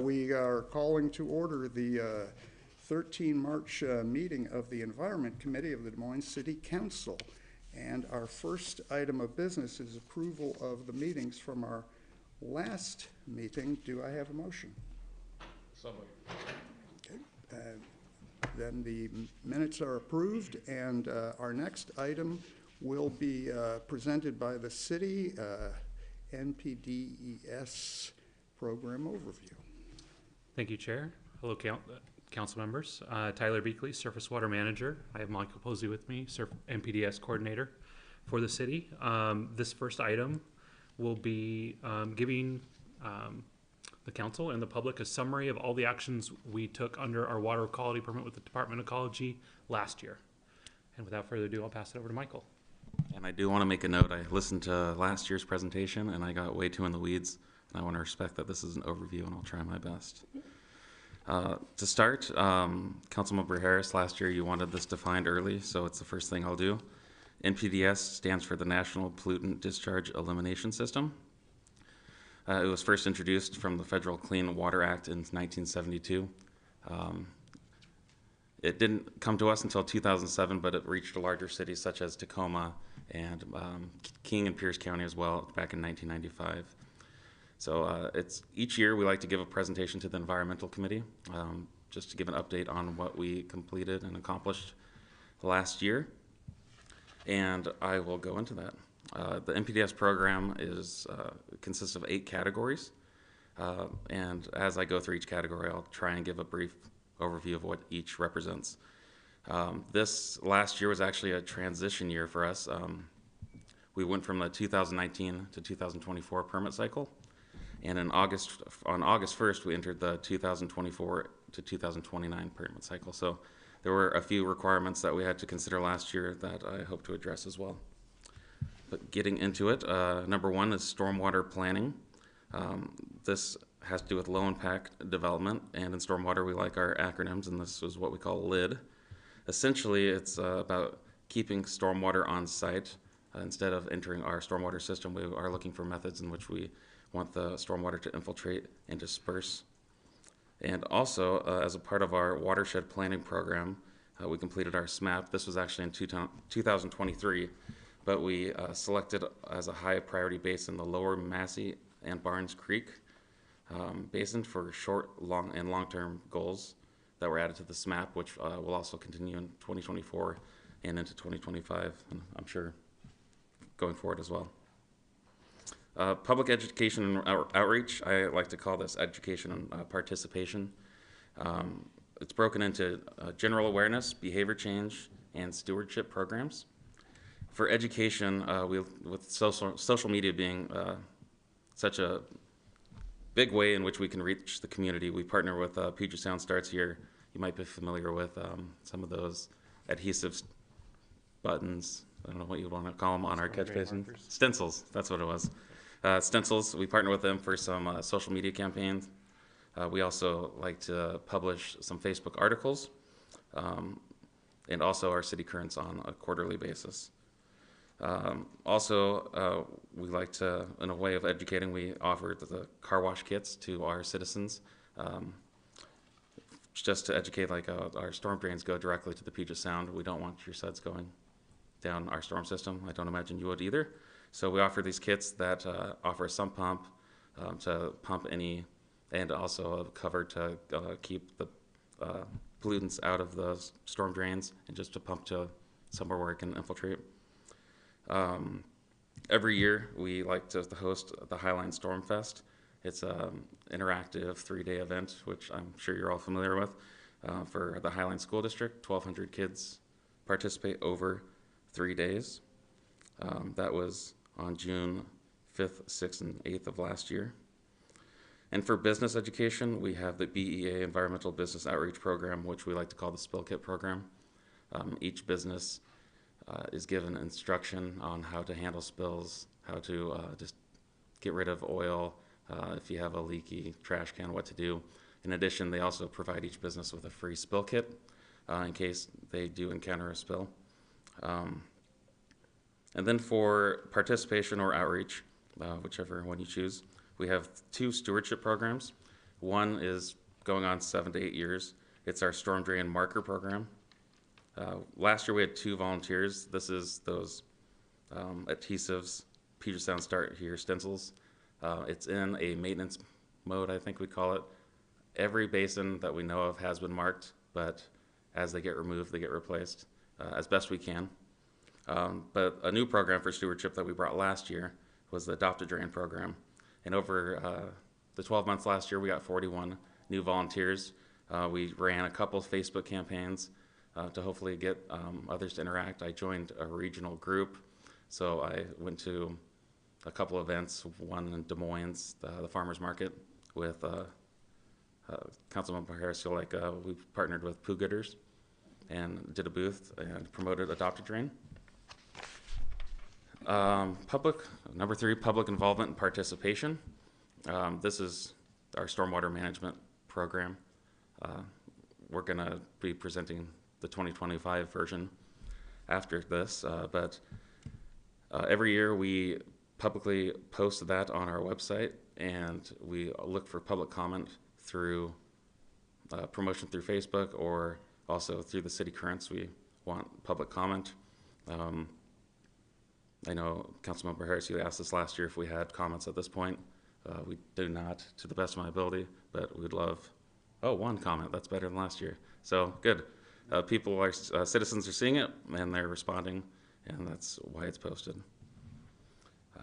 We are calling to order the 13 March meeting of the Environment Committee of the Des Moines City Council. And our first item of business is approval of the meetings from our last meeting. Do I have a motion? So moved. Okay. Then the minutes are approved, and our next item will be presented by the city, NPDES program overview. Thank you, Chair. Hello, council members. Tyler Beakley, Surface Water Manager. I have Michael Posey with me, NPDES Coordinator for the city. This first item will be giving the council and the public a summary of all the actions we took under our water quality permit with the Department of Ecology last year. And without further ado, I'll pass it over to Michael. And I do want to make a note. I listened to last year's presentation and I got way too in the weeds. And I want to respect that this is an overview, and I'll try my best. To start, Councilmember Harris, last year you wanted this defined early, so it's the first thing I'll do. NPDES stands for the National Pollutant Discharge Elimination System. It was first introduced from the Federal Clean Water Act in 1972. It didn't come to us until 2007, but it reached larger cities such as Tacoma and King and Pierce County as well back in 1995. So each year we like to give a presentation to the Environmental Committee just to give an update on what we completed and accomplished last year. And I will go into that. The NPDES program consists of 8 categories. And as I go through each category, I'll try and give a brief overview of what each represents. This last year was actually a transition year for us. We went from the 2019 to 2024 permit cycle. And on August 1st, we entered the 2024 to 2029 permit cycle. So there were a few requirements that we had to consider last year that I hope to address as well. But getting into it, number 1 is stormwater planning. This has to do with low impact development, and in stormwater we like our acronyms, and this is what we call LID. Essentially, it's about keeping stormwater on site. Instead of entering our stormwater system, we are looking for methods in which we want the stormwater to infiltrate and disperse. And also, as a part of our watershed planning program, we completed our SMAP. This was actually in 2023, but we selected as a high priority basin the lower Massey and Barnes Creek basin for short, long-term goals that were added to the SMAP, which will also continue in 2024 and into 2025, and I'm sure going forward as well. Public education and outreach, I like to call this education and participation. It's broken into general awareness, behavior change, and stewardship programs. For education, with social media being such a big way in which we can reach the community, we partner with Puget Sound Starts Here. You might be familiar with some of those adhesive buttons. I don't know what you want to call them on our catch basin. Stencils, that's what it was. Stencils, we partner with them for some social media campaigns. We also like to publish some Facebook articles and also our city currents on a quarterly basis. We like to, in a way of educating, we offer the car wash kits to our citizens just to educate, like our storm drains go directly to the Puget Sound. We don't want your suds going down our storm system. I don't imagine you would either. So we offer these kits that offer a sump pump to pump any, and also a cover to keep the pollutants out of the storm drains and just to pump to somewhere where it can infiltrate. Every year we like to host the Highline Storm Fest. It's an interactive 3-day event, which I'm sure you're all familiar with. For the Highline School District, 1,200 kids participate over 3 days. That was on June 5th, 6th, and 8th of last year. And for business education, we have the BEA Environmental Business Outreach Program, which we like to call the Spill Kit Program. Each business is given instruction on how to handle spills, how to just get rid of oil, if you have a leaky trash can, what to do. In addition, they also provide each business with a free spill kit in case they do encounter a spill. And then for participation or outreach, whichever one you choose, we have 2 stewardship programs. One is going on 7 to 8 years. It's our storm drain marker program. Last year we had 2 volunteers. This is those adhesives, Puget Sound Start Here stencils. It's in a maintenance mode, I think we call it. Every basin that we know of has been marked, but as they get removed, they get replaced as best we can. But a new program for stewardship that we brought last year was the Adopt a Drain program. And over the 12 months last year, we got 41 new volunteers. We ran a couple of Facebook campaigns to hopefully get others to interact. I joined a regional group, so I went to a couple events, one in Des Moines, the farmers market, with Councilmember Harris. We partnered with Pooh Gooders and did a booth and promoted Adopt a Drain. Number 3, public involvement and participation. This is our Stormwater Management Program. We're going to be presenting the 2025 version after this, but every year we publicly post that on our website, and we look for public comment through promotion through Facebook or also through the city currents. We want public comment. I know Councilmember Harris, you asked us last year if we had comments at this point. We do not, to the best of my ability, but we'd love, 1 comment. That's better than last year. So good. People are, citizens are seeing it and they're responding, and that's why it's posted.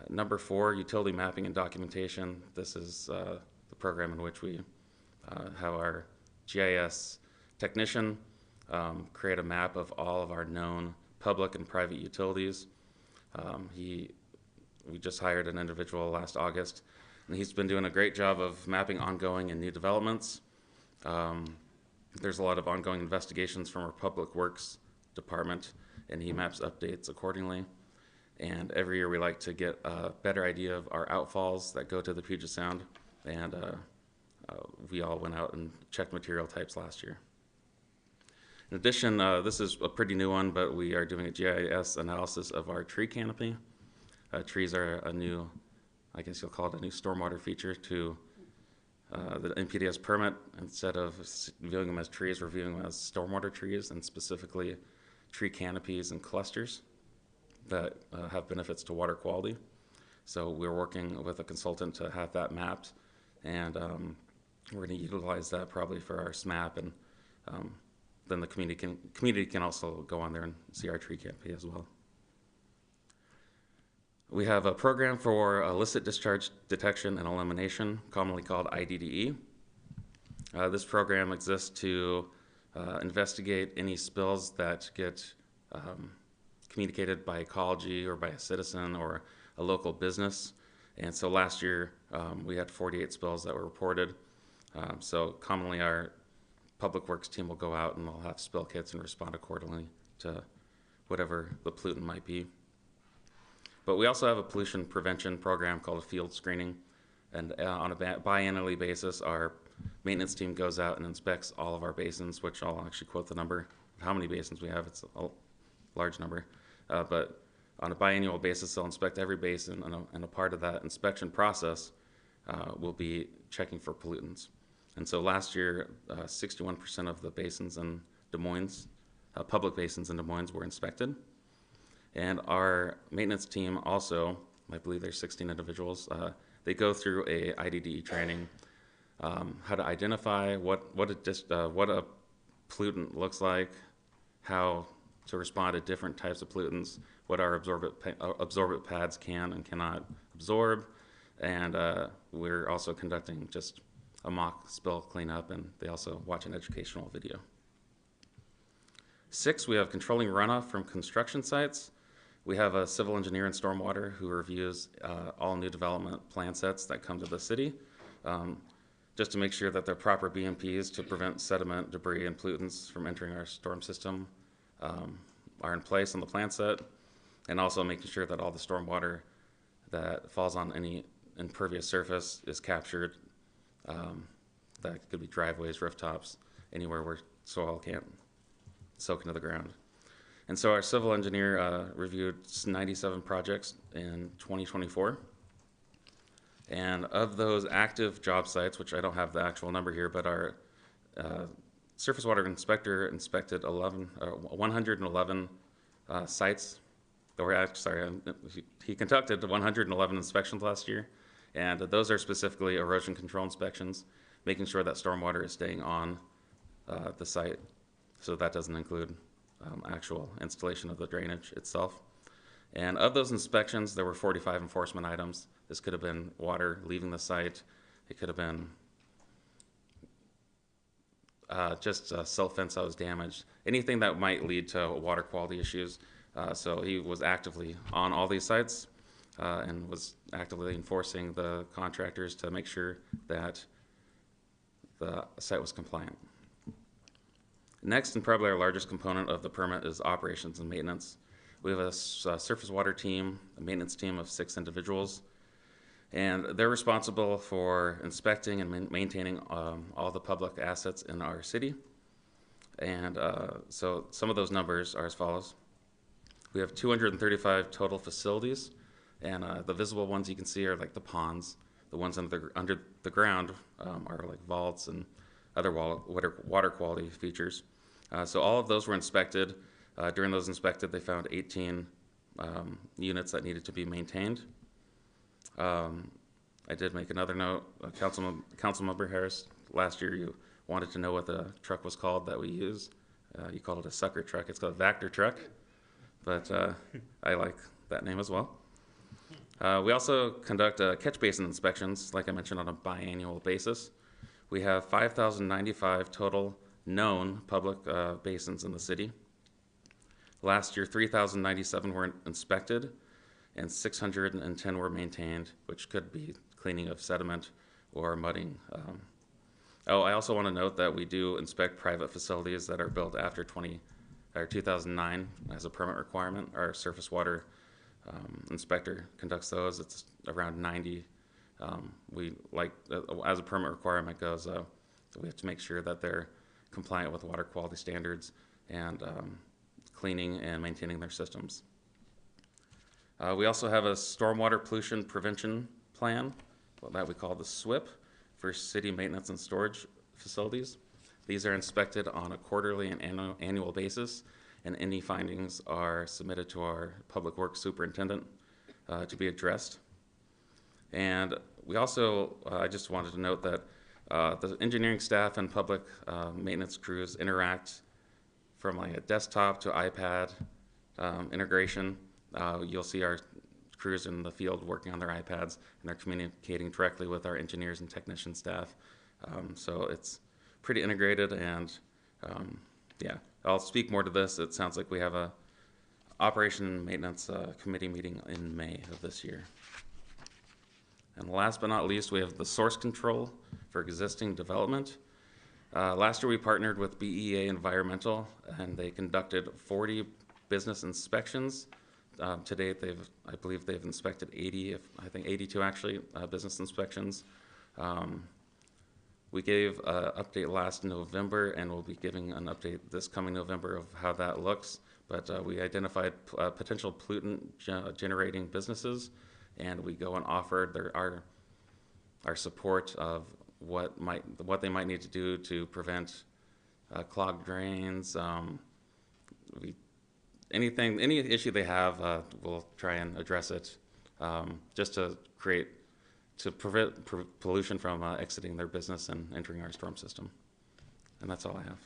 Number 4, utility mapping and documentation. This is the program in which we have our GIS technician create a map of all of our known public and private utilities. We just hired an individual last August, and he's been doing a great job of mapping ongoing and new developments. There's a lot of ongoing investigations from our Public Works Department, and he maps updates accordingly. And every year we like to get a better idea of our outfalls that go to the Puget Sound, and we all went out and checked material types last year. In addition, this is a pretty new one, but we are doing a GIS analysis of our tree canopy. Trees are a new, I guess you'll call it a new stormwater feature to the NPDES permit. Instead of viewing them as trees, we're viewing them as stormwater trees, and specifically tree canopies and clusters that have benefits to water quality. So we're working with a consultant to have that mapped, and we're going to utilize that probably for our SMAP, and then the community can also go on there and see our tree canopy as well. We have a program for illicit discharge detection and elimination, commonly called IDDE. This program exists to investigate any spills that get communicated by ecology or by a citizen or a local business. And so last year we had 48 spills that were reported. So commonly our Public Works team will go out and they'll have spill kits and respond accordingly to whatever the pollutant might be. But we also have a pollution prevention program called a field screening. And on a biannually basis, our maintenance team goes out and inspects all of our basins, which I'll actually quote the number of how many basins we have. It's a large number. But on a biannual basis, they'll inspect every basin, and a part of that inspection process will be checking for pollutants. And so last year, 61% of the basins in Des Moines, public basins in Des Moines, were inspected. And our maintenance team also, I believe there's 16 individuals, they go through a IDDE training, how to identify what a pollutant looks like, how to respond to different types of pollutants, what our absorbent pads can and cannot absorb, and we're also conducting just a mock spill cleanup, and they also watch an educational video. 6, we have controlling runoff from construction sites. We have a civil engineer in stormwater who reviews all new development plan sets that come to the city, just to make sure that the proper BMPs to prevent sediment, debris, and pollutants from entering our storm system are in place on the plan set, and also making sure that all the stormwater that falls on any impervious surface is captured. That could be driveways, rooftops, anywhere where soil can't soak into the ground. And so our civil engineer reviewed 97 projects in 2024. And of those active job sites, which I don't have the actual number here, but our surface water inspector inspected 111 sites. He conducted 111 inspections last year, and those are specifically erosion control inspections, making sure that stormwater is staying on the site. So that doesn't include actual installation of the drainage itself. And of those inspections, there were 45 enforcement items. This could have been water leaving the site. It could have been just a silt fence that was damaged. Anything that might lead to water quality issues. So he was actively on all these sites and was actively enforcing the contractors to make sure that the site was compliant. Next, and probably our largest component of the permit, is operations and maintenance. We have a surface water team, a maintenance team of 6 individuals, and they're responsible for inspecting and maintaining all the public assets in our city. And so some of those numbers are as follows. We have 235 total facilities, and the visible ones you can see are like the ponds. The ones under the ground are like vaults and other water quality features. So all of those were inspected. During those inspected, they found 18 units that needed to be maintained. I did make another note. Councilmember Harris, last year you wanted to know what the truck was called that we use. You called it a sucker truck. It's called a Vector truck, but I like that name as well. We also conduct catch basin inspections, like I mentioned, on a biannual basis. We have 5,095 total known public basins in the city. Last year, 3,097 were inspected and 610 were maintained, which could be cleaning of sediment or mudding. I also want to note that we do inspect private facilities that are built after 2009 as a permit requirement. Our surface water inspector conducts those. It's around 90. We like, as a permit requirement goes, we have to make sure that they're compliant with water quality standards and cleaning and maintaining their systems. We also have a stormwater pollution prevention plan that we call the SWIP for city maintenance and storage facilities. These are inspected on a quarterly and annual basis, and any findings are submitted to our public works superintendent to be addressed. And we also, I just wanted to note that the engineering staff and public maintenance crews interact from like a desktop to iPad integration. You'll see our crews in the field working on their iPads, and they're communicating directly with our engineers and technician staff. So it's pretty integrated, and yeah, I'll speak more to this. It sounds like we have a operation and maintenance committee meeting in May of this year. And last but not least, we have the source control for existing development. Last year we partnered with BEA Environmental, and they conducted 40 business inspections. To date, I believe they've inspected 80, I think 82 actually, business inspections. We gave an update last November, and we'll be giving an update this coming November of how that looks. But we identified potential pollutant generating businesses, and we go and offer our support of what they might need to do to prevent clogged drains. Any issue they have, we'll try and address it, just to prevent pollution from exiting their business and entering our storm system. And that's all I have.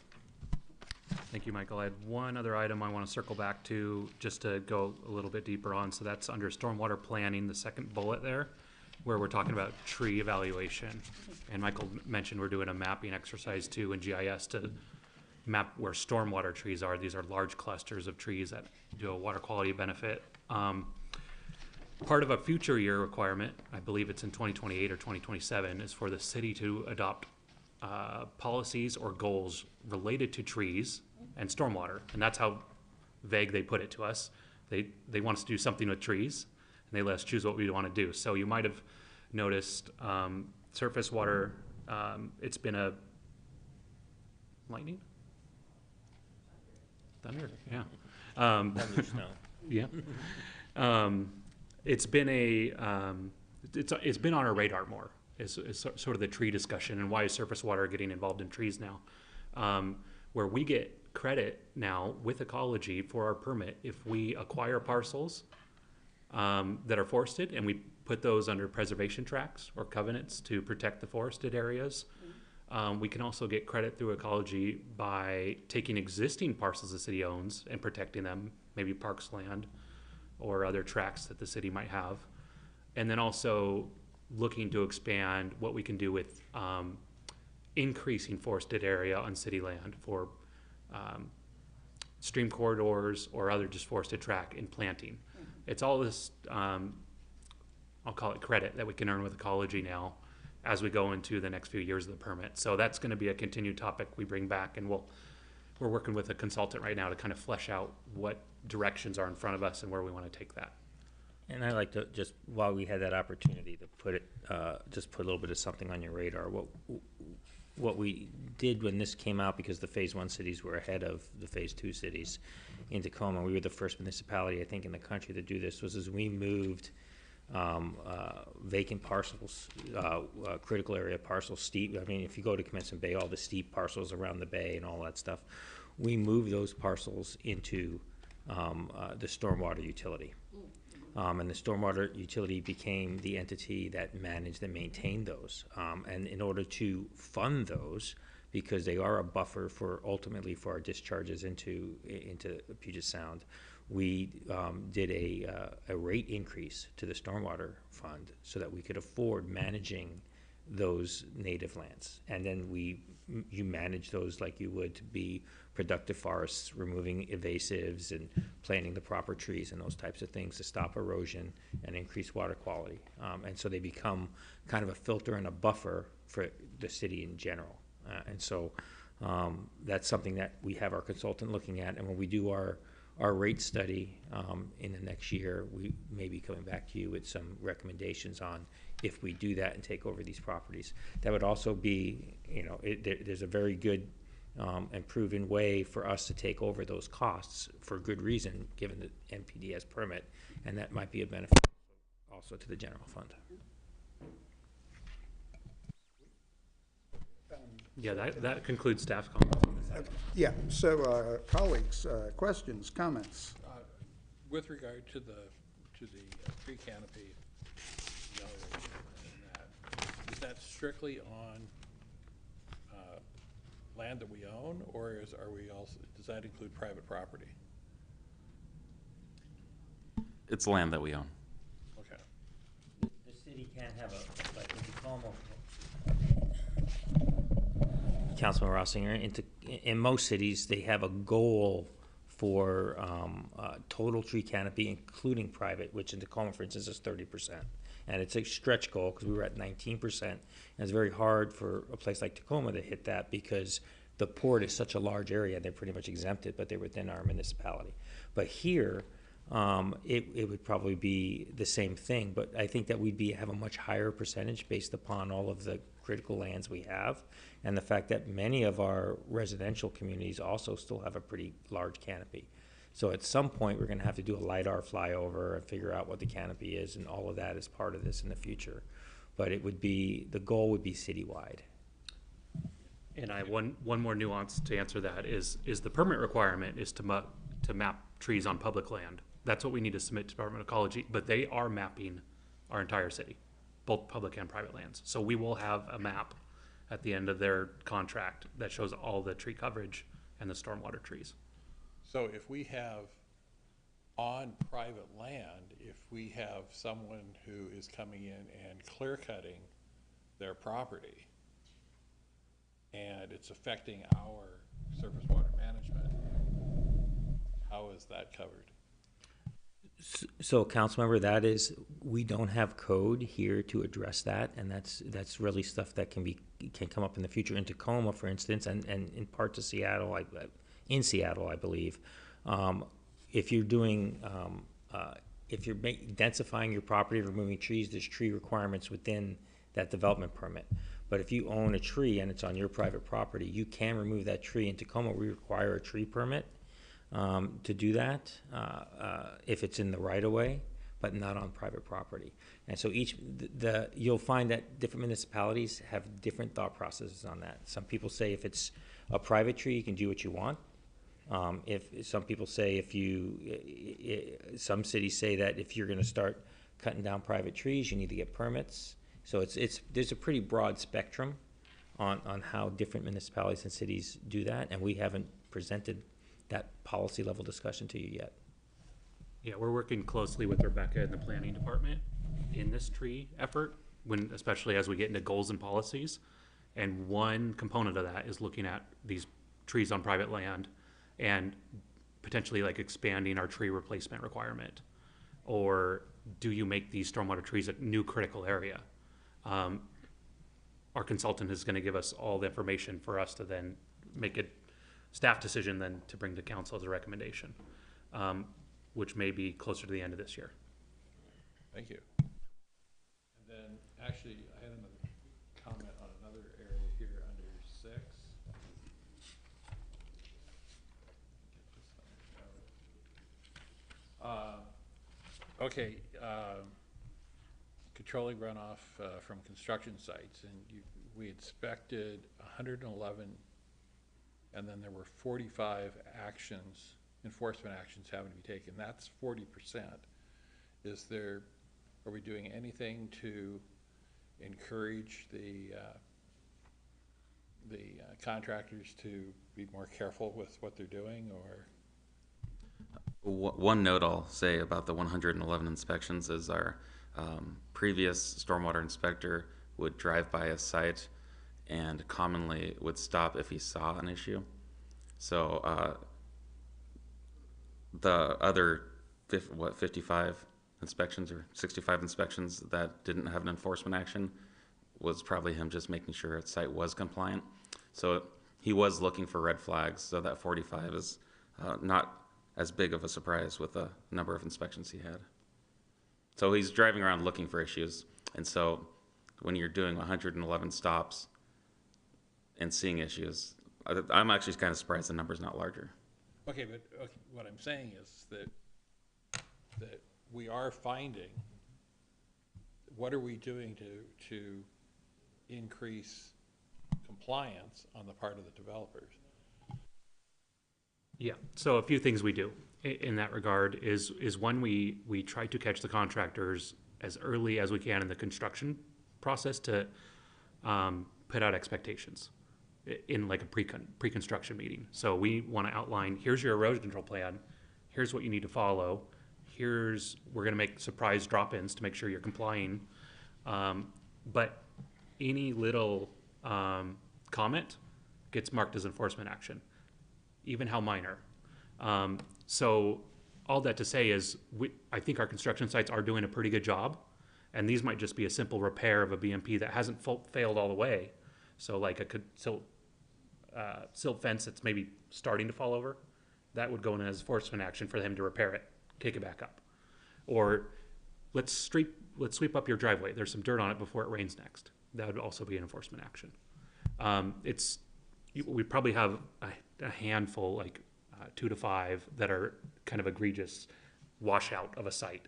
Thank you, Michael. I had one other item I want to circle back to just to go a little bit deeper on. So that's under stormwater planning, the second bullet there, where we're talking about tree evaluation. And Michael mentioned we're doing a mapping exercise too in GIS to map where stormwater trees are. These are large clusters of trees that do a water quality benefit. Part of a future year requirement, I believe it's in 2028 or 2027, is for the city to adopt policies or goals related to trees and stormwater. And that's how vague they put it to us. They want us to do something with trees, and they let us choose what we want to do. So you might have noticed surface water, it's been a lightning? Thunder, yeah. Thunder snow. Yeah. It's been a it's been on our radar more. Is sort of the tree discussion and why is surface water getting involved in trees now, where we get credit now with ecology for our permit if we acquire parcels that are forested and we put those under preservation tracts or covenants to protect the forested areas. We can also get credit through ecology by taking existing parcels the city owns and protecting them, maybe parks land or other tracts that the city might have. And then also looking to expand what we can do with increasing forested area on city land for stream corridors or other just forested track and planting. It's all this, I'll call it credit that we can earn with ecology now as we go into the next few years of the permit. So that's going to be a continued topic we bring back, and we're working with a consultant right now to kind of flesh out what directions are in front of us and where we want to take that. And I like to just, while we had that opportunity to put it, just put a little bit of something on your radar. What we did when this came out, because the phase 1 cities were ahead of the phase 2 cities in Tacoma, we were the first municipality, I think, in the country to do this, was as we moved vacant parcels, critical area parcels, steep. I mean, if you go to Commencement Bay, all the steep parcels around the bay and all that stuff, we moved those parcels into the stormwater utility. And the stormwater utility became the entity that managed and maintained those. And in order to fund those, because they are a buffer for ultimately for our discharges into Puget Sound, we did a rate increase to the stormwater fund so that we could afford managing those native lands. And then you manage those like you would to be productive forests, removing invasives and planting the proper trees and those types of things to stop erosion and increase water quality. And so they become kind of a filter and a buffer for the city in general. And so that's something that we have our consultant looking at. And when we do our rate study in the next year, we may be coming back to you with some recommendations on if we do that and take over these properties. That would also be, there's a very good and proven way for us to take over those costs for good reason, given the NPDES permit, and that might be a benefit also to the general fund. Yeah, that concludes staff comments. Yeah, so colleagues, questions, comments? With regard to the tree canopy, is that strictly on land that we own, or are we also, does that include private property? It's land that we own. Okay. The city can't have like in Councilman Rossinger, in most cities, they have a goal for total tree canopy, including private, which in Tacoma, for instance, is 30%. And it's a stretch goal because we were at 19%. And it's very hard for a place like Tacoma to hit that because the port is such a large area. They're pretty much exempted, but they're within our municipality. But here, it would probably be the same thing. But I think that we'd have a much higher percentage based upon all of the critical lands we have and the fact that many of our residential communities also still have a pretty large canopy. So at some point, we're going to have to do a LiDAR flyover and figure out what the canopy is, and all of that is part of this in the future. But it would be, the goal would be citywide. And I one more nuance to answer that is the permit requirement is to map trees on public land. That's what we need to submit to Department of Ecology, but they are mapping our entire city, both public and private lands. So we will have a map at the end of their contract that shows all the tree coverage and the stormwater trees. So if we have on private land, if we have someone who is coming in and clear cutting their property and it's affecting our surface water management, how is that covered? So, Councilmember, that is, we don't have code here to address that, and that's really stuff that can come up in the future. In Tacoma, for instance, and in part to Seattle, in Seattle, I believe, if you're doing, if you're densifying your property, removing trees, there's tree requirements within that development permit. But if you own a tree and it's on your private property, you can remove that tree. In Tacoma, we require a tree permit to do that if it's in the right of way. but not on private property. And so you'll find that different municipalities have different thought processes on that. Some people say if it's a private tree, you can do what you want. If some people say some cities say that if you're going to start cutting down private trees, you need to get permits. So there's a pretty broad spectrum on how different municipalities and cities do that, and we haven't presented that policy level discussion to you yet. Yeah, we're working closely with Rebecca in the planning department in this tree effort, especially as we get into goals and policies. And one component of that is looking at these trees on private land and potentially like expanding our tree replacement requirement. Or do you make these stormwater trees a new critical area? Our consultant is going to give us all the information for us to then make a staff decision then to bring to council as a recommendation, which may be closer to the end of this year. Thank you. And then, actually, I had another comment on another area here under 6. Okay, controlling runoff from construction sites, and we inspected 111, and then there were 45 actions, enforcement actions having to be taken. That's 40%. Are we doing anything to encourage the contractors to be more careful with what they're doing, or? One note I'll say about the 111 inspections is our previous stormwater inspector would drive by a site and commonly would stop if he saw an issue. So the other 55 inspections or 65 inspections that didn't have an enforcement action was probably him just making sure a site was compliant. So he was looking for red flags, so that 45 is not as big of a surprise with the number of inspections he had. So he's driving around looking for issues, and so when you're doing 111 stops and seeing issues, I'm actually kind of surprised the number's not larger. Okay, but what I'm saying is that we are finding, what are we doing to increase compliance on the part of the developers? Yeah, so a few things we do in that regard is one, we try to catch the contractors as early as we can in the construction process to put out expectations in like a pre-construction meeting. So we want to outline, here's your erosion control plan, here's what you need to follow, we're going to make surprise drop-ins to make sure you're complying. But any little comment gets marked as enforcement action, even how minor. So all that to say is I think our construction sites are doing a pretty good job, and these might just be a simple repair of a BMP that hasn't failed all the way. So like a silt fence that's maybe starting to fall over, that would go in as enforcement action for them to repair it, take it back up. Or let's sweep up your driveway. There's some dirt on it before it rains next. That would also be an enforcement action. We probably have a handful, like 2 to 5, that are kind of egregious washout of a site.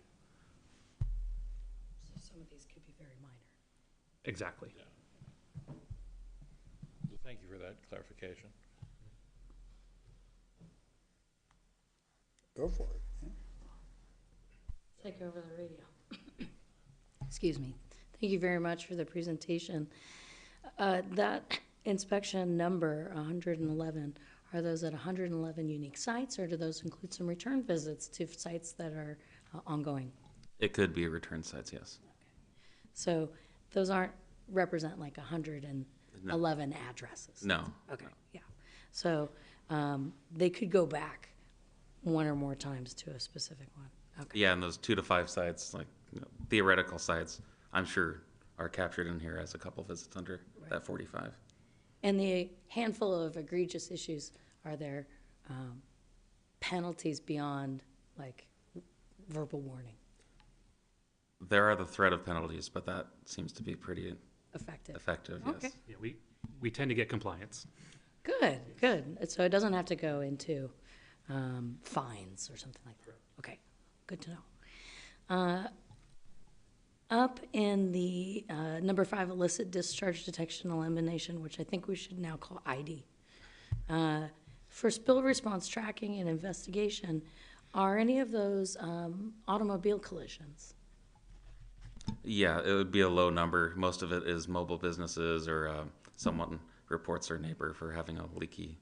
So some of these could be very minor. Exactly. Yeah. So thank you for that clarification. Go for it. Yeah. Take over the radio. Excuse me. Thank you very much for the presentation. That inspection number, 111, are those at 111 unique sites, or do those include some return visits to sites that are ongoing? It could be return sites, yes. Okay. So those aren't represent like 111 addresses? No. Okay, No. yeah. So they could go back one or more times to a specific one. Okay. Yeah, and those 2 to 5 sites, like theoretical sites, I'm sure are captured in here as a couple visits under that 45. And the handful of egregious issues, are there penalties beyond like verbal warning? There are the threat of penalties, but that seems to be pretty Effective. yes. Okay. Yeah, we tend to get compliance. Good, good. So it doesn't have to go into fines or something like that. Okay, good to know. Up in the number 5, illicit discharge detection elimination, which I think we should now call ID. For spill response tracking and investigation, are any of those automobile collisions? Yeah, it would be a low number. Most of it is mobile businesses or someone reports their neighbor for having a leaky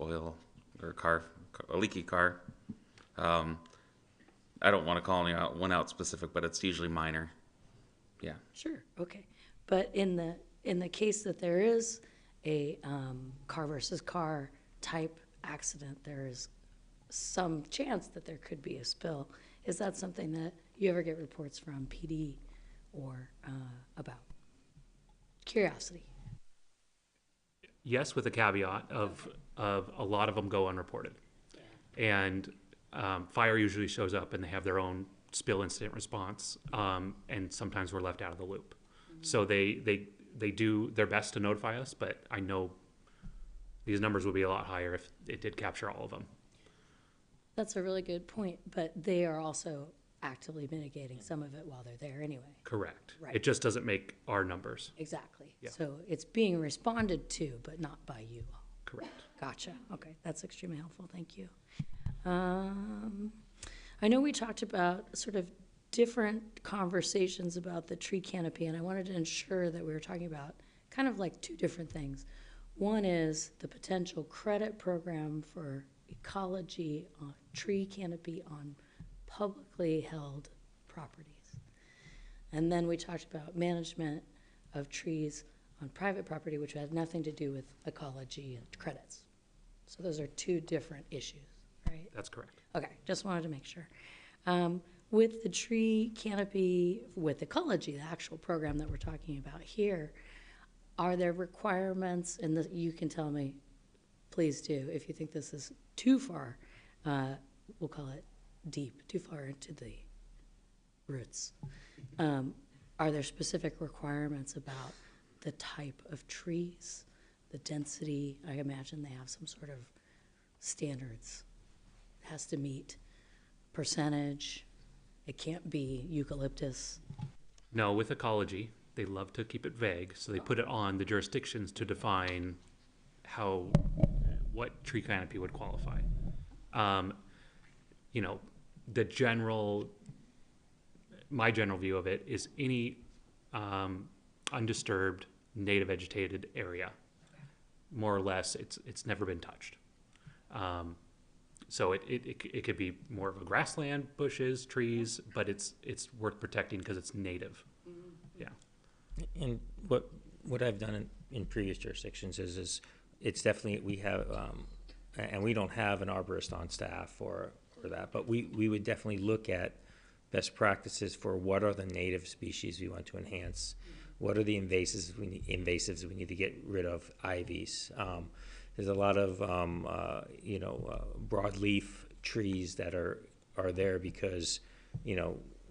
oil or a leaky car. I don't want to call one out specific, but it's usually minor. Yeah. Sure, okay. But in the case that there is a car versus car type accident, there is some chance that there could be a spill. Is that something that you ever get reports from PD or about? Curiosity. Yes, with a caveat of a lot of them go unreported. And fire usually shows up and they have their own spill incident response, and sometimes we're left out of the loop. So they do their best to notify us, but I know these numbers would be a lot higher if it did capture all of them. That's a really good point, but they are also actively mitigating some of it while they're there anyway. Correct. Right. It just doesn't make our numbers. Exactly. Yeah. So it's being responded to, but not by you. Correct. Gotcha. Okay, that's extremely helpful. Thank you. I know we talked about sort of different conversations about the tree canopy, and I wanted to ensure that we were talking about kind of like two different things. One is the potential credit program for ecology on tree canopy on publicly held properties. And then we talked about management of trees on private property, which had nothing to do with ecology and credits. So those are two different issues, right? That's correct. Okay, just wanted to make sure. With the tree canopy, with ecology, the actual program that we're talking about here, are there requirements, and you can tell me, please do, if you think this is too far, we'll call it deep, too far into the roots. Are there specific requirements about the type of trees, the density? I imagine they have some sort of standards. It has to meet percentage. It can't be eucalyptus. No, with ecology, they love to keep it vague, so they put it on the jurisdictions to define what tree canopy would qualify. You know, my general view of it is any undisturbed native vegetated area, more or less, it's never been touched. So it could be more of a grassland, bushes, trees, but it's worth protecting because it's native. Yeah. And what I've done in previous jurisdictions is it's definitely, we have, and we don't have an arborist on staff for that, but we would definitely look at best practices for what are the native species we want to enhance, what are the invasives we need to get rid of, ivies. There's a lot of broadleaf trees that are there because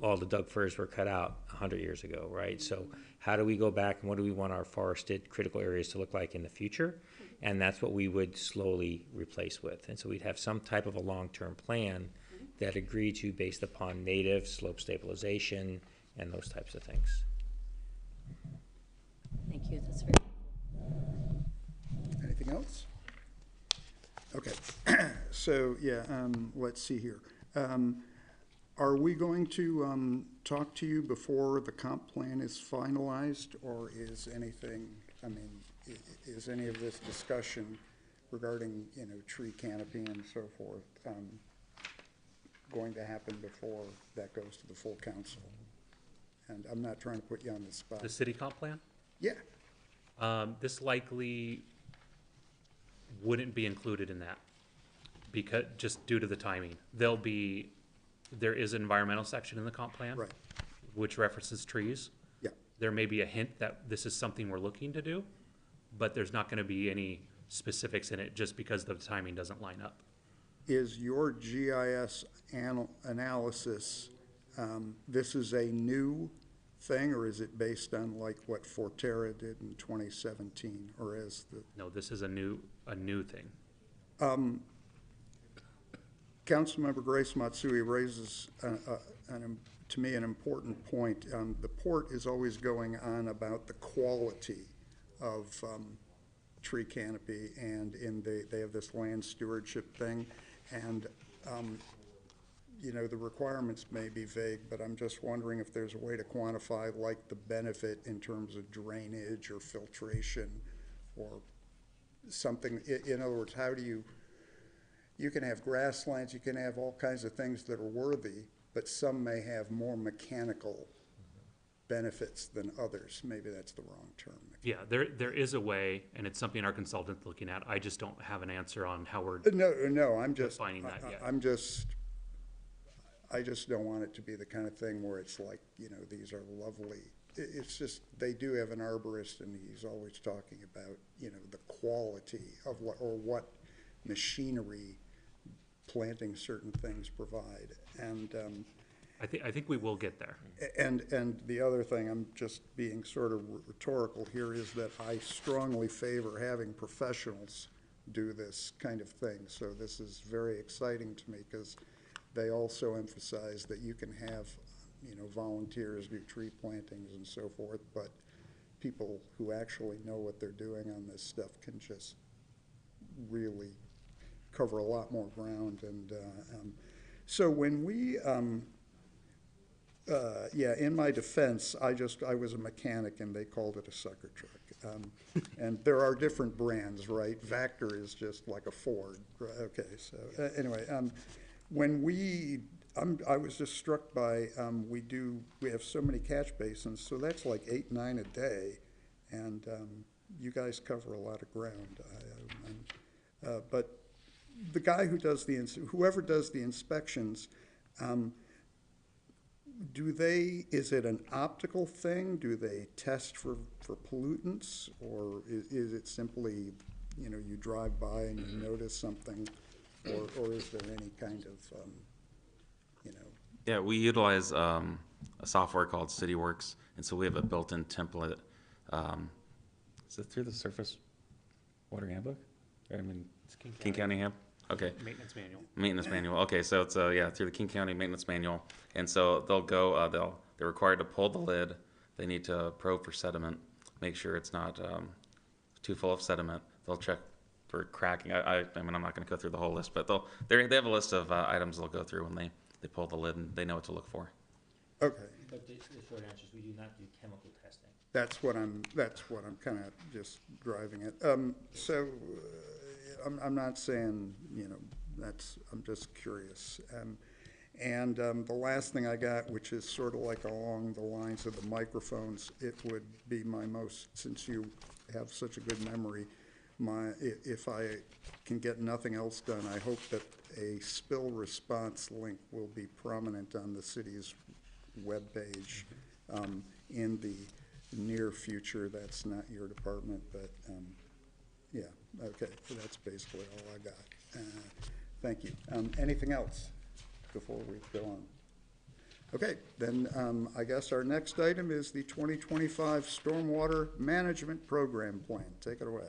all the Doug firs were cut out 100 years ago, right? So how do we go back and what do we want our forested critical areas to look like in the future? And that's what we would slowly replace with. And so we'd have some type of a long-term plan that agreed to based upon native slope stabilization and those types of things. Thank you, that's very Anything else? Okay, so, yeah, let's see here. Are we going to talk to you before the comp plan is finalized, or is anything, is any of this discussion regarding, tree canopy and so forth, going to happen before that goes to the full council? And I'm not trying to put you on the spot. The city comp plan? Yeah, This likely wouldn't be included in that because just due to the timing. There is an environmental section in the comp plan, right, which references trees. yeah. There may be a hint that this is something we're looking to do, but there's not going to be any specifics in it just because the timing doesn't line up. Is your GIS analysis, this is a new thing, or is it based on like what Forterra did in 2017, or is the? No, this is a new thing. Councilmember Grace Matsui raises an to me, an important point. The port is always going on about the quality of tree canopy, and they have this land stewardship thing, and you know, the requirements may be vague, but I'm just wondering if there's a way to quantify, like, the benefit in terms of drainage or filtration or something. In other words, how do you can have grasslands, you can have all kinds of things that are worthy, but some may have more mechanical benefits than others. Maybe that's the wrong term. Yeah, there is a way, and it's something our consultant's looking at. I just don't have an answer on how we're No, I'm just, defining that yet. I just don't want it to be the kind of thing where it's like, you know, these are lovely. It's just, they do have an arborist, and he's always talking about, you know, the quality of what machinery planting certain things provide. And I think we will get there. and the other thing, I'm just being sort of rhetorical here, is that I strongly favor having professionals do this kind of thing. So this is very exciting to me, because they also emphasize that you can have, you know, volunteers do tree plantings and so forth, but people who actually know what they're doing on this stuff can just really cover a lot more ground. And so when we, yeah, in my defense, I was a mechanic, and they called it a sucker truck. And there are different brands, right? Vector is just like a Ford. Okay, so anyway, when I was just struck by, we have so many catch basins, so that's like 8, 9 a day, and you guys cover a lot of ground. But the guy who does whoever does the inspections, is it an optical thing? Do they test for pollutants, or is it simply, you know, you drive by and you notice something, or is there any kind of, you know? Yeah, we utilize a software called CityWorks, and so we have a built-in template. Is it through the Surface Water Handbook? I mean, It's King County Handbook? Okay. Maintenance manual. Maintenance manual. Okay, so it's yeah, through the King County Maintenance Manual, and so they'll go. They're required to pull the lid. They need to probe for sediment, make sure it's not too full of sediment. They'll check for cracking. I mean, I'm not going to go through the whole list, but they have a list of items they'll go through when they pull the lid, and they know what to look for. Okay, But the short answer is we do not do chemical testing. that's what I'm kind of just driving at. So I'm not saying, you know, I'm just curious. And the last thing I got, which is sort of like along the lines of the microphones, it would be since you have such a good memory, if I can get nothing else done, I hope that a spill response link will be prominent on the city's webpage in the near future. That's not your department, but yeah, okay, so that's basically all I got. Thank you. Anything else before we go on? Okay, then I guess our next item is the 2025 Stormwater Management Program Plan. Take it away.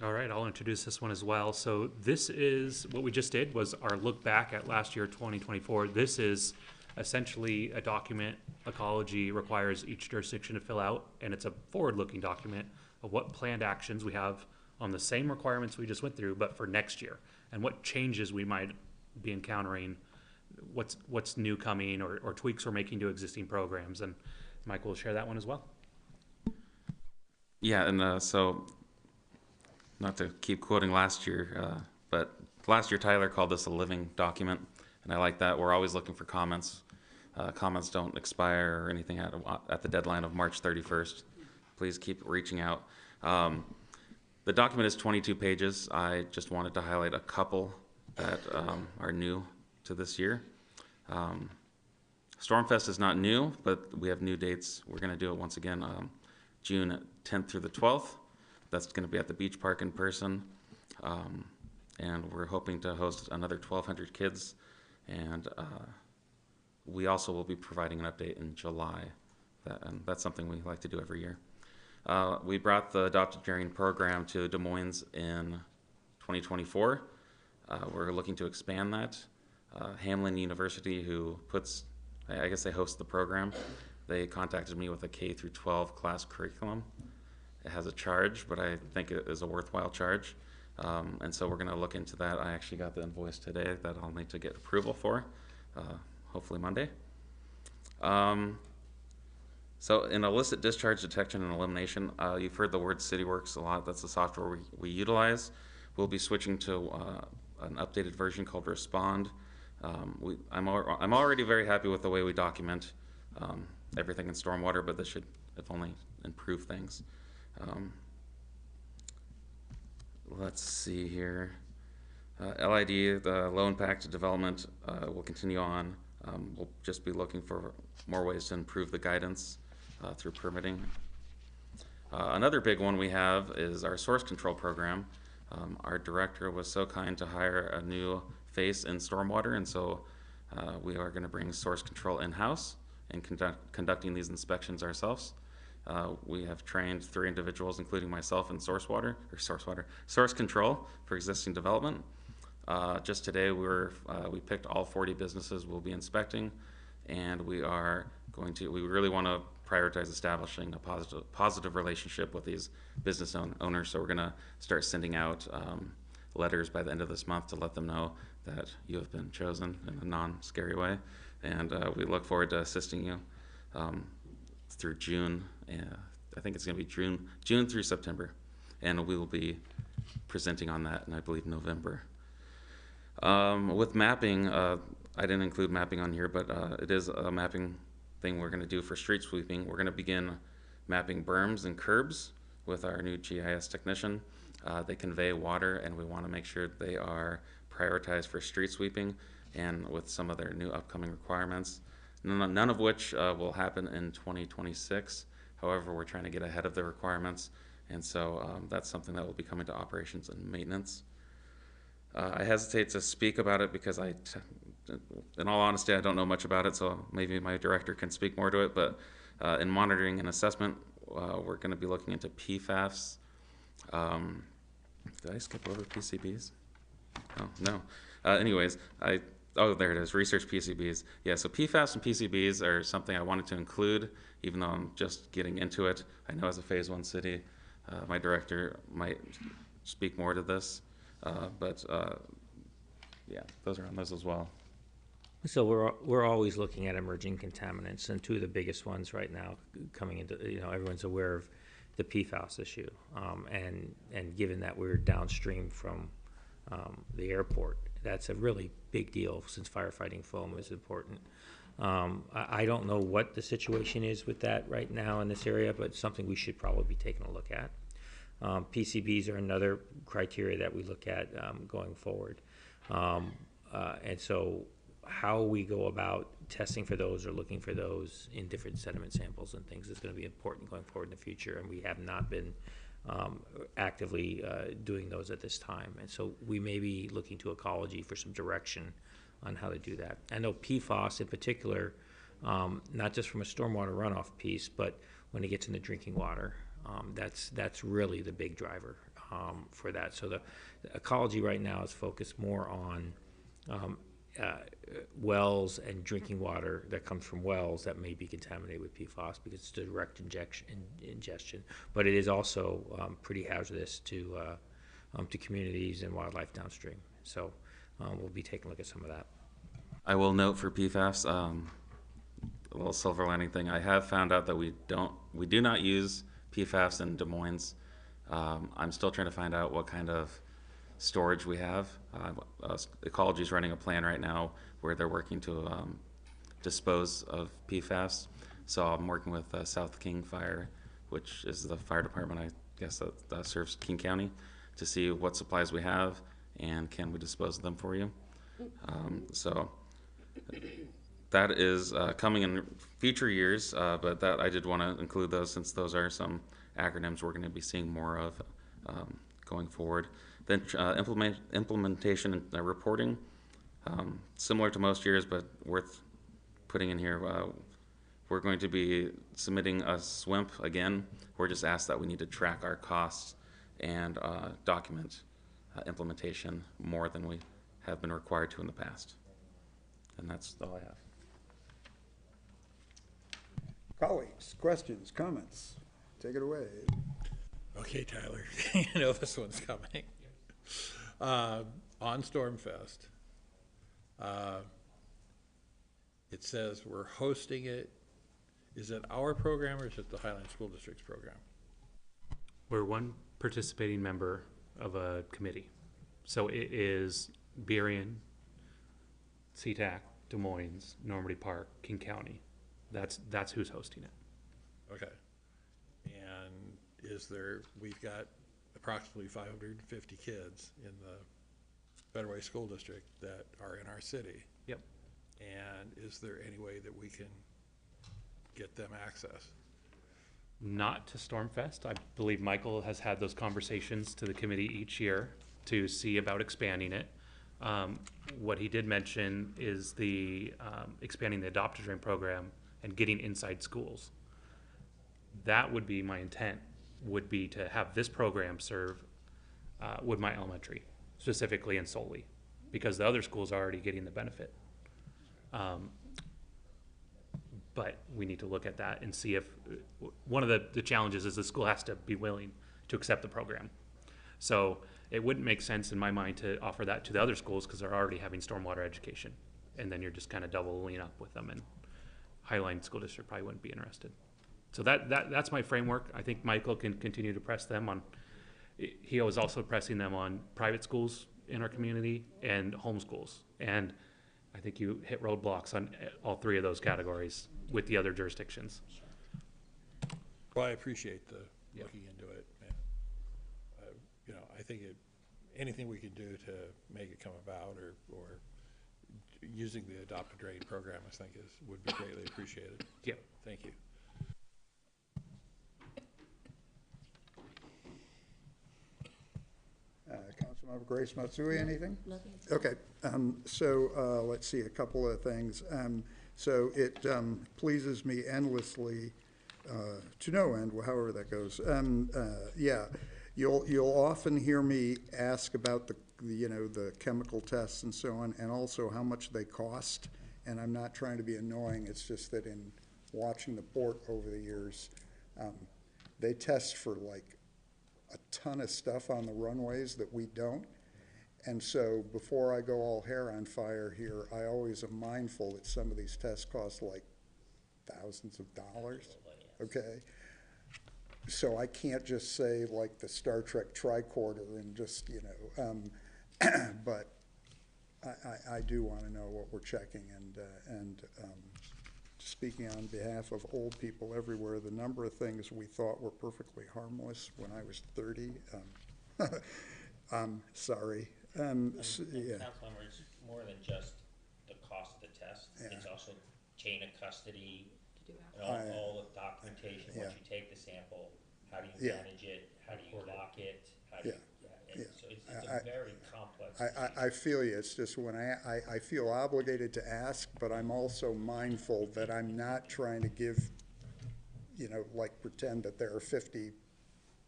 All right, I'll introduce this one as well. So this is, what we just did was our look back at last year, 2024. This is essentially a document Ecology requires each jurisdiction to fill out, and it's a forward-looking document of what planned actions we have on the same requirements we just went through, but for next year, and what changes we might be encountering, what's new coming, or tweaks we're making to existing programs. And Mike will share that one as well. Yeah, and so, not to keep quoting last year, but last year Tyler called this a living document, and I like that. We're always looking for comments. Comments don't expire or anything at the deadline of March 31st. Please keep reaching out. The document is 22 pages. I just wanted to highlight a couple that are new to this year. Stormfest is not new, but we have new dates. We're going to do it once again, June 10th through the 12th. That's going to be at the beach park in person. And we're hoping to host another 1,200 kids. And we also will be providing an update in July. And that's something we like to do every year. We brought the Adopted Journeyman program to Des Moines in 2024. We're looking to expand that. Hamlin University, who puts I guess they host the program. They contacted me with a K through 12 class curriculum. It has a charge, but I think it is a worthwhile charge. And so we're going to look into that. I actually got the invoice today that I'll need to get approval for, hopefully Monday. So in illicit discharge detection and elimination, you've heard the word CityWorks a lot. That's the software we utilize. We'll be switching to an updated version called Respond. I'm already very happy with the way we document everything in stormwater, but this should, if only, improve things. Let's see here. LID, the low impact development, will continue on. We'll just be looking for more ways to improve the guidance through permitting. Another big one we have is our source control program. Our director was so kind to hire a new face in stormwater, and so we are going to bring source control in-house and conducting these inspections ourselves. We have trained 3 individuals, including myself, in source control for existing development. Just today, we picked all 40 businesses we'll be inspecting, and we really want to prioritize establishing a positive relationship with these business owners. So we're going to start sending out letters by the end of this month to let them know that you have been chosen in a non-scary way, and we look forward to assisting you through June. I think it's going to be June through September, and we will be presenting on that in, I believe, November. With mapping, I didn't include mapping on here, but it is a mapping thing we're going to do for street sweeping. We're going to begin mapping berms and curbs with our new GIS technician. They convey water, and we want to make sure they are prioritized for street sweeping and with some of their new upcoming requirements, none of which will happen in 2026. However, we're trying to get ahead of the requirements, and so that's something that will be coming to operations and maintenance. I hesitate to speak about it because in all honesty, I don't know much about it, so maybe my director can speak more to it, but in monitoring and assessment, we're going to be looking into PFAS. Did I skip over PCBs? Oh, no. Anyways, oh, there it is, research PCBs. Yeah, so PFAS and PCBs are something I wanted to include, even though I'm just getting into it. I know as a Phase 1 city, my director might speak more to this, but yeah, those are on those as well. So we're always looking at emerging contaminants, and 2 of the biggest ones right now coming into, everyone's aware of the PFAS issue, and given that we're downstream from the airport, that's a really big deal since firefighting foam is important. I don't know what the situation is with that right now in this area, but it's something we should probably be taking a look at. PCBs are another criteria that we look at going forward. And so how we go about testing for those or looking for those in different sediment samples and things is going to be important going forward in the future, and we have not been actively doing those at this time. And so we may be looking to ecology for some direction on how to do that. I know PFAS in particular, not just from a stormwater runoff piece, but when it gets into drinking water, that's really the big driver for that. So the ecology right now is focused more on wells and drinking water that comes from wells that may be contaminated with PFAS because it's direct ingestion. But it is also pretty hazardous to communities and wildlife downstream. So we'll be taking a look at some of that. I will note for PFAS, a little silver lining thing. I have found out that we do not use PFAS in Des Moines. I'm still trying to find out what kind of storage we have. Ecology is running a plan right now where they're working to dispose of PFAS. So I'm working with South King Fire, which is the fire department, I guess, that serves King County, to see what supplies we have and can we dispose of them for you. So that is coming in future years, but that I did want to include those since those are some acronyms we're going to be seeing more of going forward. Then implementation and reporting, similar to most years, but worth putting in here. We're going to be submitting a SWIMP again. We're just asked that we need to track our costs and document implementation more than we have been required to in the past. And that's all I have. Colleagues, questions, comments? Take it away. Okay, Tyler, you know this one's coming. On Stormfest, it says we're hosting it. Is it our program or is it the Highland School District's program? We're one participating member of a committee. So it is Berrien, SeaTac, Des Moines, Normandy Park, King County. That's who's hosting it. Okay. And we've got approximately 550 kids in the Federal School District that are in our city. Yep. And is there any way that we can get them access? Not to Stormfest. I believe Michael has had those conversations to the committee each year to see about expanding it. What he did mention is the expanding the Adopt-A-Drain program and getting inside schools. That would be my intent, would be to have this program serve Woodmont Elementary, specifically and solely, because the other schools are already getting the benefit. But we need to look at that and see if, one of the challenges is the school has to be willing to accept the program. So it wouldn't make sense in my mind to offer that to the other schools because they're already having stormwater education. And then you're just kind of doubling up with them, and Highline School District probably wouldn't be interested. So that's my framework. I think Michael can continue to press them on, he was also pressing them on private schools in our community and homeschools. And I think you hit roadblocks on all three of those categories with the other jurisdictions. Well, I appreciate the Yeah. looking into it. And, you know, I think anything we can do to make it come about or using the Adopt-A-Drain program, I think would be greatly appreciated. Yep. Thank you. Councilmember Grace Matsui, anything? Nothing. Okay, let's see, a couple of things. So it pleases me endlessly, to no end, however that goes. Yeah, you'll often hear me ask about the chemical tests and so on, and also how much they cost. And I'm not trying to be annoying, it's just that in watching the port over the years, they test for like a ton of stuff on the runways that we don't. And so before I go all hair on fire here, I always am mindful that some of these tests cost like thousands of dollars, okay? So I can't just say like the Star Trek tricorder and just, but I do want to know what we're checking, and speaking on behalf of old people everywhere, the number of things we thought were perfectly harmless when I was 30, I'm sorry. Yeah. Councilmember, it's more than just the cost of the test. Yeah. It's also chain of custody, To do and all the documentation. Once Yeah. you take the sample, how do you Yeah. manage it? How do you lock it? How do Yeah. you, Yeah. So it's a very complex. I feel you. It's just when I feel obligated to ask, but I'm also mindful that I'm not trying to give, like pretend that there are 50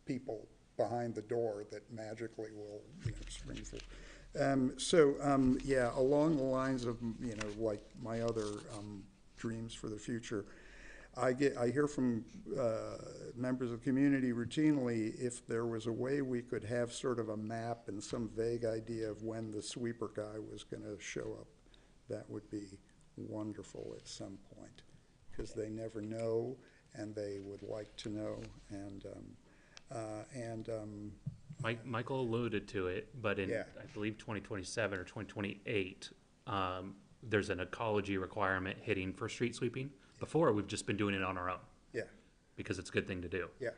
people behind the door that magically will, spring through. Yeah, along the lines of, like my other dreams for the future, I hear from members of the community routinely if there was a way we could have sort of a map and some vague idea of when the sweeper guy was going to show up. That would be wonderful at some point, because they never know and they would like to know. Michael alluded to it, but in, Yeah. I believe 2027 or 2028, there's an ecology requirement hitting for street sweeping. Before, we've just been doing it on our own Yeah, because it's a good thing to do. yeah,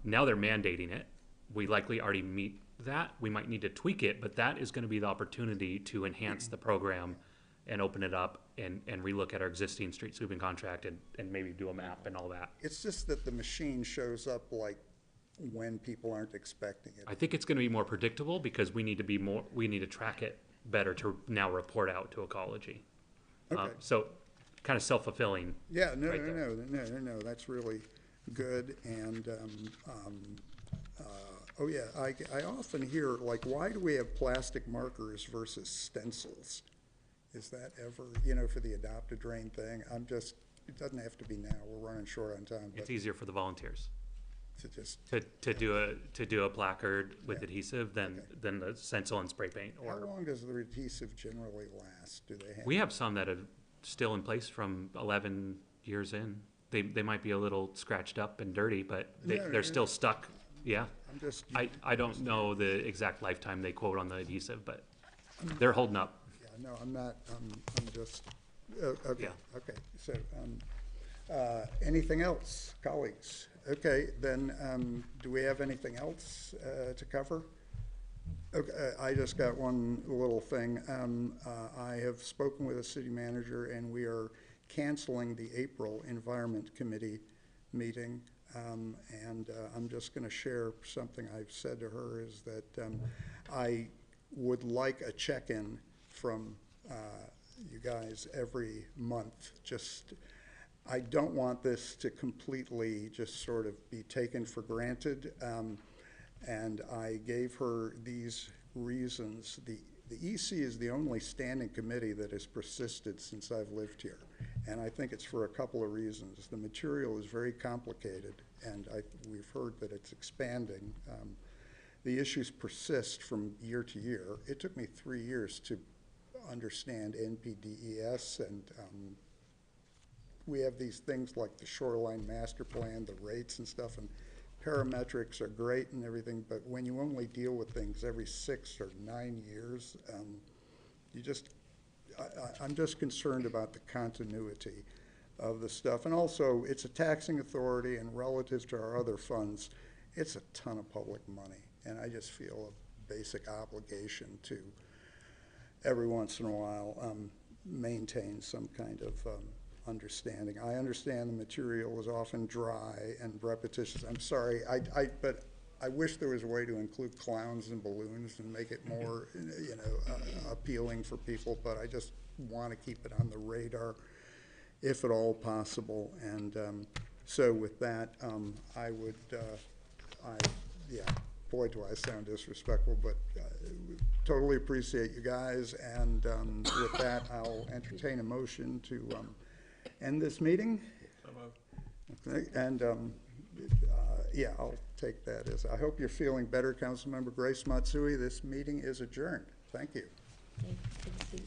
Now they're mandating it. We likely already meet that. We might need to tweak it, but that is going to be the opportunity to enhance the program and open it up and relook at our existing street sweeping contract and maybe do a map and all that. it's just that the machine shows up like when people aren't expecting it. I think it's going to be more predictable because we need to track it better to now report out to ecology. Okay. So kind of self-fulfilling. Yeah, no, right no, that's really good. And, oh yeah, I often hear, like, why do we have plastic markers versus stencils? Is that ever, for the Adopt-A-Drain thing? I'm just it doesn't have to be now, we're running short on time, It's but easier for the volunteers to just, to do a placard with adhesive than the stencil and spray paint. how Or long does the adhesive generally last? Do they have? we have some that are still in place from 11 years in. They might be a little scratched up and dirty, but they're still stuck. Yeah. I'm just, I don't know the exact lifetime they quote on the adhesive, but they're holding up. yeah, no, I'm not, I'm just, okay, Yeah. okay. So, anything else, colleagues? Okay, then, do we have anything else to cover? Okay, I just got one little thing. I have spoken with the city manager, and we are canceling the April Environment Committee meeting. And I'm just going to share something I've said to her, is that I would like a check-in from you guys every month. Just, I don't want this to completely just sort of be taken for granted. And I gave her these reasons. The EC is the only standing committee that has persisted since I've lived here. And I think it's for a couple of reasons. The material is very complicated, and we've heard that it's expanding. The issues persist from year to year. It took me 3 years to understand NPDES, and we have these things like the shoreline master plan, the rates and stuff, and parametrics are great and everything, but when you only deal with things every 6 or 9 years, I'm just concerned about the continuity of the stuff. And also, it's a taxing authority, and relative to our other funds, it's a ton of public money. And I just feel a basic obligation to, every once in a while, maintain some kind of understanding. I understand the material is often dry and repetitious. I'm sorry, but I wish there was a way to include clowns and balloons and make it more, appealing for people, but I just want to keep it on the radar if at all possible. And so with that, I would, boy, do I sound disrespectful, but totally appreciate you guys. And with that, I'll entertain a motion to end this meeting. Okay, and I'll take that as, I hope you're feeling better, Councilmember Grace Matsui. This meeting is adjourned. Thank you. Okay, take a seat.